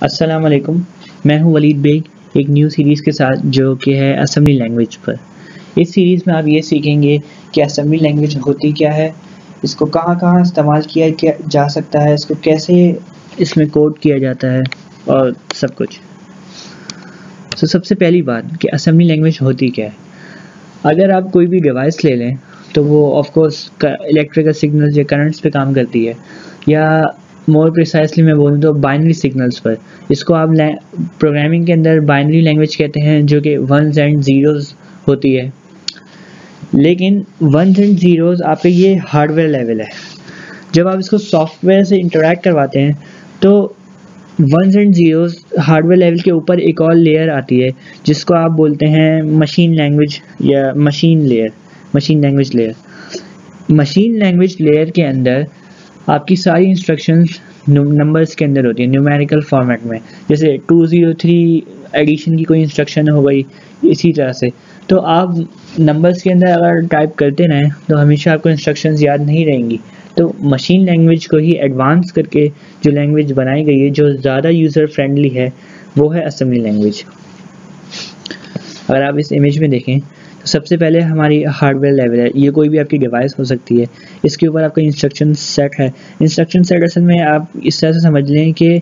अस्सलाम वालेकुम। मैं हूं वलीद बेग एक न्यू सीरीज़ के साथ जो कि है असेंबली लैंग्वेज पर। इस सीरीज़ में आप ये सीखेंगे कि असेंबली लैंग्वेज होती क्या है, इसको कहाँ-कहाँ इस्तेमाल किया जा सकता है, इसको कैसे इसमें कोड किया जाता है और सब कुछ। तो सबसे पहली बात कि असेंबली लैंग्वेज होती क्या है। अगर आप कोई भी डिवाइस ले लें तो वो ऑफ कोर्स इलेक्ट्रिकल सिग्नल्स या करंट्स पे काम करती है, या मोर प्रिसाइसली मैं बोलूँ तो बाइनरी सिग्नल्स पर। इसको आप प्रोग्रामिंग के अंदर बाइनरी लैंग्वेज कहते हैं, जो कि वंस एंड ज़ीरोज़ होती है। लेकिन वंस एंड ज़ीरोज़ आपके ये हार्डवेयर लेवल है। जब आप इसको सॉफ्टवेयर से इंटरैक्ट करवाते हैं तो ones and zeros hardware level के ऊपर एक और लेयर आती है जिसको आप बोलते हैं मशीन लैंग्वेज या machine language layer. Machine language layer के अंदर आपकी सारी इंस्ट्रक्शंस नंबर्स के अंदर होती है, न्यूमेरिकल फॉर्मेट में। जैसे 203 एडिशन की कोई इंस्ट्रक्शन हो गई, इसी तरह से। तो आप नंबर्स के अंदर अगर टाइप करते रहें तो हमेशा आपको इंस्ट्रक्शंस याद नहीं रहेंगी। तो मशीन लैंग्वेज को ही एडवांस करके जो लैंग्वेज बनाई गई है, जो ज़्यादा यूज़र फ्रेंडली है, वो है असेंबली लैंग्वेज। अगर आप इस इमेज में देखें तो सबसे पहले हमारी हार्डवेयर लेवल है। ये कोई भी आपकी डिवाइस हो सकती है। इसके ऊपर आपका इंस्ट्रक्शन सेट है। इंस्ट्रक्शन सेट असल में आप इस तरह से समझ लें कि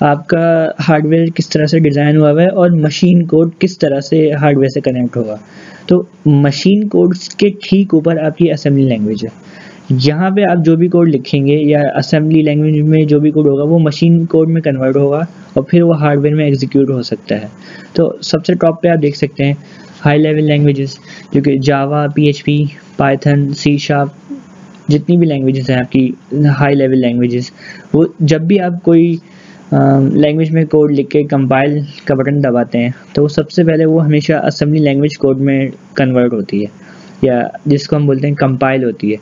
आपका हार्डवेयर किस तरह से डिज़ाइन हुआ है और मशीन कोड किस तरह से हार्डवेयर से कनेक्ट होगा। तो मशीन कोड्स के ठीक ऊपर आपकी असेंबली लैंग्वेज है। यहाँ पे आप जो भी कोड लिखेंगे या असेंबली लैंग्वेज में जो भी कोड होगा वो मशीन कोड में कन्वर्ट होगा और फिर वो हार्डवेयर में एग्जीक्यूट हो सकता है। तो सबसे टॉप पे आप देख सकते हैं हाई लेवल लैंग्वेजेस, जो कि जावा, PHP, पाइथन, C#, जितनी भी लैंग्वेजेस हैं आपकी हाई लेवल लैंग्वेजेस, वो जब भी आप कोई लैंग्वेज में कोड लिख के कंपाइल का बटन दबाते हैं तो वो सबसे पहले वो हमेशा असेंबली लैंग्वेज कोड में कन्वर्ट होती है, या जिसको हम बोलते हैं कंपाइल होती है।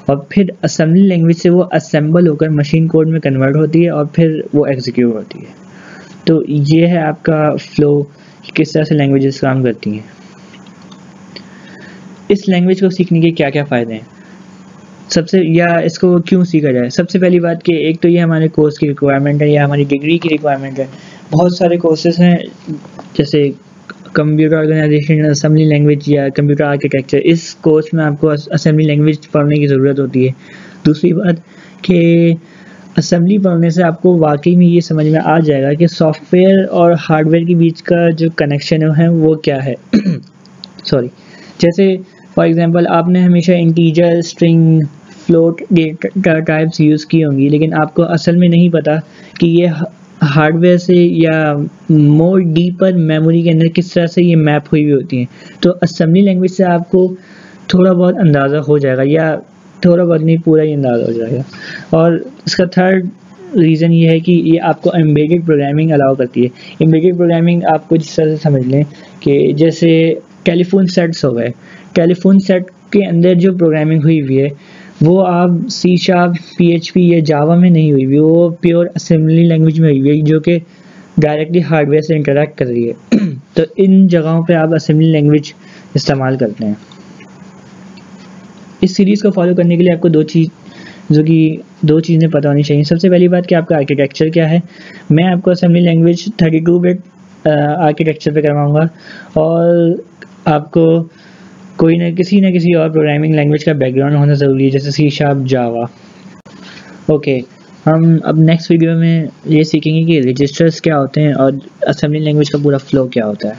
और फिर असेंबली लैंग्वेज से वो असेंबल होकर मशीन कोड में कन्वर्ट होती है और फिर वो एग्जीक्यूट होती है। तो ये है आपका फ्लो, किस तरह से लैंग्वेजेस काम करती हैं। इस लैंग्वेज को सीखने के क्या क्या फ़ायदे हैं, या इसको क्यों सीखा जाए। सबसे पहली बात कि एक तो ये हमारे कोर्स की रिक्वायरमेंट है या हमारी डिग्री की रिक्वायरमेंट है। बहुत सारे कोर्सेज हैं, जैसे कंप्यूटर ऑर्गेनाइजेशन असेंबली लैंग्वेज या कंप्यूटर आर्किटेक्चर। इस कोर्स में आपको असेंबली लैंग्वेज पढ़ने की ज़रूरत होती है। दूसरी बात कि असेंबली पढ़ने से आपको वाकई में ये समझ में आ जाएगा कि सॉफ्टवेयर और हार्डवेयर के बीच का जो कनेक्शन है वो क्या है। सॉरी, जैसे फॉर एग्जांपल आपने हमेशा integer, string, float data types use की होंगी, लेकिन आपको असल में नहीं पता कि ये हार्डवेयर से या मोर डीपर मेमोरी के अंदर किस तरह से ये मैप हुई होती हैं। तो असेंबली लैंग्वेज से आपको थोड़ा बहुत अंदाज़ा हो जाएगा, या थोड़ा बहुत नहीं, पूरा ही अंदाज़ा हो जाएगा। और इसका थर्ड रीज़न ये है कि ये आपको एम्बेडेड प्रोग्रामिंग अलाउ करती है। एम्बेडेड प्रोग्रामिंग आपको जिस तरह से समझ लें कि जैसे टेलीफोन सेट्स हो गए, टेलीफोन सेट के अंदर जो प्रोग्रामिंग हुई हुई है वो आप C#, PHP या जावा में नहीं हुई हुई, वो प्योर असेंबली लैंग्वेज में हुई हुई है, जो कि डायरेक्टली हार्डवेयर से इंटरेक्ट कर रही है। तो इन जगहों पे आप असेंबली लैंग्वेज इस्तेमाल करते हैं। इस सीरीज़ को फॉलो करने के लिए आपको दो चीज़ें पता होनी चाहिए। सबसे पहली बात कि आपका आर्किटेक्चर क्या है। मैं आपको असेंबली लैंग्वेज 32 बिट आर्किटेक्चर पे करवाऊँगा, और आपको कोई ना किसी और प्रोग्रामिंग लैंग्वेज का बैकग्राउंड होना ज़रूरी है, जैसे C#, जावा। ओके, हम अब नेक्स्ट वीडियो में ये सीखेंगे कि रजिस्टर्स क्या होते हैं और असेंबली लैंग्वेज का पूरा फ्लो क्या होता है।